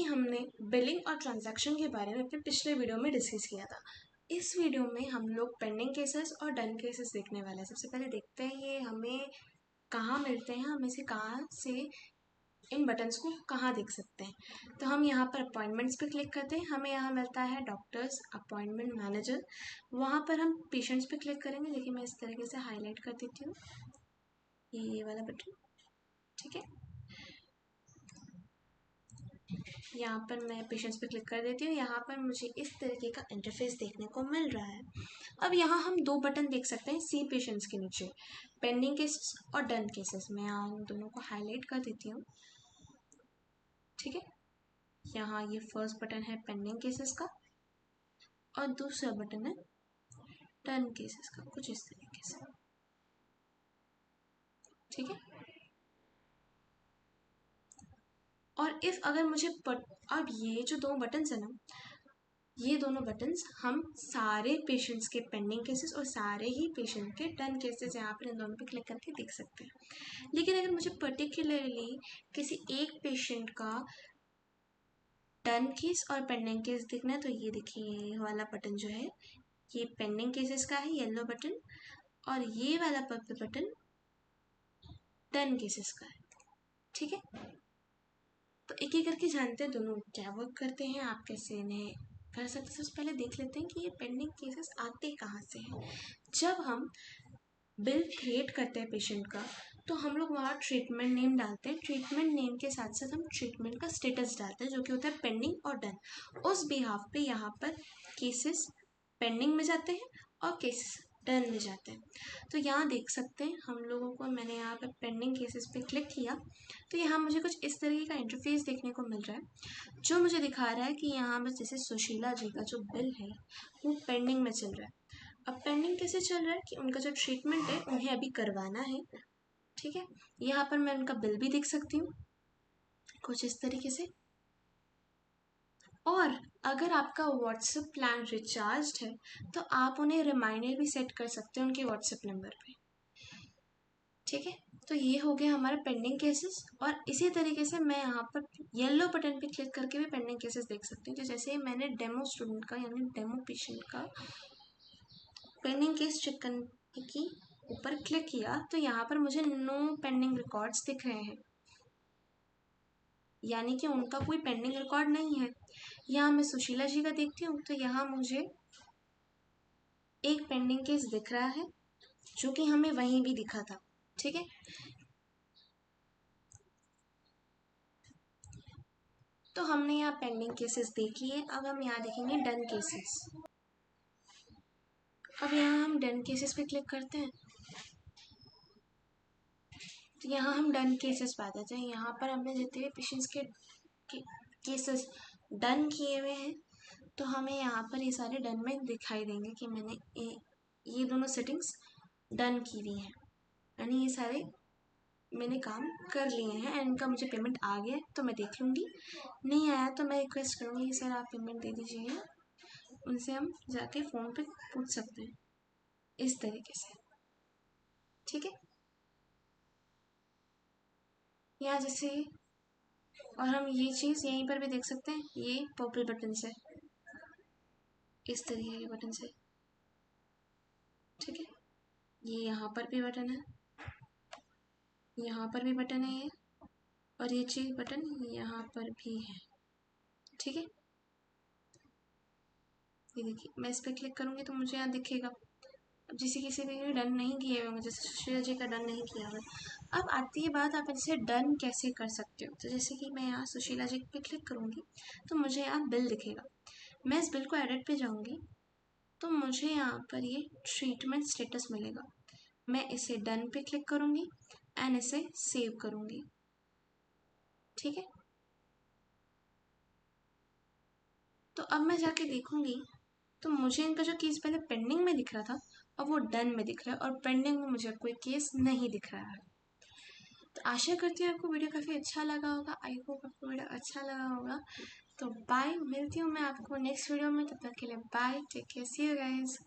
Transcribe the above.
कि हमने बिलिंग और ट्रांजैक्शन के बारे में अपने पिछले वीडियो में डिस्कस किया था, इस वीडियो में हम लोग पेंडिंग केसेस और डन केसेस देखने वाले हैं। सबसे पहले देखते हैं ये हमें कहाँ मिलते हैं, हम इसे कहाँ से इन बटन्स को कहाँ देख सकते हैं। तो हम यहाँ पर अपॉइंटमेंट्स पे क्लिक करते हैं, हमें यहाँ मिलता है डॉक्टर्स अपॉइंटमेंट मैनेजर। वहाँ पर हम पेशेंट्स पे क्लिक करेंगे। देखिए मैं इस तरीके से हाईलाइट कर देती हूँ ये वाला बटन, ठीक है। यहाँ पर मैं पेशेंट्स पे क्लिक कर देती हूँ। यहाँ पर मुझे इस तरीके का इंटरफेस देखने को मिल रहा है। अब यहाँ हम दो बटन देख सकते हैं सी पेशेंट्स के नीचे, पेंडिंग केसेस और डन केसेस। मैं यहाँ उन दोनों को हाईलाइट कर देती हूँ, ठीक है। यहाँ ये फर्स्ट बटन है पेंडिंग केसेस का और दूसरा बटन है डन केसेस का, कुछ इस तरीके से, ठीक है। और इफ अगर मुझे अब ये जो दो बटन्स है ना, ये दोनों बटन्स हम सारे पेशेंट्स के पेंडिंग केसेस और सारे ही पेशेंट के डन केसेस यहाँ पर इन दोनों पे क्लिक करके देख सकते हैं। लेकिन अगर मुझे पर्टिकुलरली किसी एक पेशेंट का डन केस और पेंडिंग केस देखना है, तो ये देखिए ये वाला बटन जो है ये पेंडिंग केसेस का है, येलो बटन, और ये वाला पर्पल बटन डन केसेस का है, ठीक है। तो एक एक करके जानते हैं दोनों क्या वर्क करते हैं, आप कैसे इन्हें कर सकते हैं। सबसे पहले देख लेते हैं कि ये पेंडिंग केसेस आते कहाँ से हैं। जब हम बिल क्रिएट करते हैं पेशेंट का, तो हम लोग वहाँ ट्रीटमेंट नेम डालते हैं। ट्रीटमेंट नेम के साथ साथ हम ट्रीटमेंट का स्टेटस डालते हैं, जो कि होता है पेंडिंग और डन। उस बिहाफ पे यहाँ पर केसेस पेंडिंग में जाते हैं और केसेस डन में जाते हैं। तो यहाँ देख सकते हैं हम लोगों को, मैंने यहाँ पर पेंडिंग केसेस पे क्लिक किया तो यहाँ मुझे कुछ इस तरीके का इंटरफेस देखने को मिल रहा है, जो मुझे दिखा रहा है कि यहाँ बस जैसे सुशीला जी का जो बिल है वो पेंडिंग में चल रहा है। अब पेंडिंग कैसे चल रहा है कि उनका जो ट्रीटमेंट है उन्हें अभी करवाना है, ठीक है। यहाँ पर मैं उनका बिल भी देख सकती हूँ कुछ इस तरीके से। और अगर आपका व्हाट्सएप प्लान रिचार्ज है तो आप उन्हें रिमाइंडर भी सेट कर सकते हैं उनके व्हाट्सएप नंबर पे, ठीक है। तो ये हो गया हमारा पेंडिंग केसेस। और इसी तरीके से मैं यहाँ पर येलो बटन पे क्लिक करके भी पेंडिंग केसेस देख सकती हूँ। तो जैसे मैंने डेमो स्टूडेंट का यानी डेमो पेशेंट का पेंडिंग केस चेक करने की ऊपर क्लिक किया तो यहाँ पर मुझे नो पेंडिंग रिकॉर्ड्स दिख रहे हैं, यानी कि उनका कोई पेंडिंग रिकॉर्ड नहीं है। यहाँ मैं सुशीला जी का देखती हूँ तो यहाँ मुझे एक पेंडिंग केस दिख रहा है जो कि हमें वहीं भी दिखा था, ठीक है। तो हमने यहाँ पेंडिंग केसेस देख लिए। अब हम यहाँ देखेंगे डन केसेस। अब यहाँ हम डन केसेस पे क्लिक करते हैं तो यहाँ हम डन केसेस पे आ जाते हैं। यहाँ पर हमने जितने भी पेशेंट्स के केसेस डन किए हुए हैं तो हमें यहाँ पर ये सारे डन में दिखाई देंगे कि मैंने ये दोनों सेटिंग्स डन की हुई हैं, यानी ये सारे मैंने काम कर लिए हैं एंड इनका मुझे पेमेंट आ गया है तो मैं देख लूँगी। नहीं आया तो मैं रिक्वेस्ट करूँगी कि सर आप पेमेंट दे दीजिए, उनसे हम जाके फ़ोन पे पूछ सकते हैं इस तरीके से, ठीक है। यहाँ जैसे और हम ये चीज़ यहीं पर भी देख सकते हैं, ये पर्पल बटन से, इस तरीके के बटन से, ठीक है। ये यहाँ पर भी बटन है, यहाँ पर भी बटन है ये, और ये चीज़ बटन यहाँ पर भी है, ठीक है। ये देखिए मैं इस पर क्लिक करूँगी तो मुझे यहाँ दिखेगा। अब जिसे किसी ने डन नहीं किए हुए, जैसे सुशीला जी का डन नहीं किया हुआ। अब आती है बात आप इसे डन कैसे कर सकते हो। तो जैसे कि मैं यहाँ सुशीला जी पे क्लिक करूँगी तो मुझे यहाँ बिल दिखेगा। मैं इस बिल को एडिट पे जाऊँगी तो मुझे यहाँ पर ये ट्रीटमेंट स्टेटस मिलेगा। मैं इसे डन पे क्लिक करूँगी एंड इसे सेव करूँगी, ठीक है। तो अब मैं जाके देखूँगी तो मुझे इनका जो केस पहले पेंडिंग में दिख रहा था अब वो डन में दिख रहा है और पेंडिंग में मुझे कोई केस नहीं दिख रहा है। तो आशा करती हूँ आपको वीडियो काफ़ी अच्छा लगा होगा। आई होप आपको वीडियो अच्छा लगा होगा। तो बाय, मिलती हूँ मैं आपको नेक्स्ट वीडियो में। तब तक के लिए bye, take care, see you guys.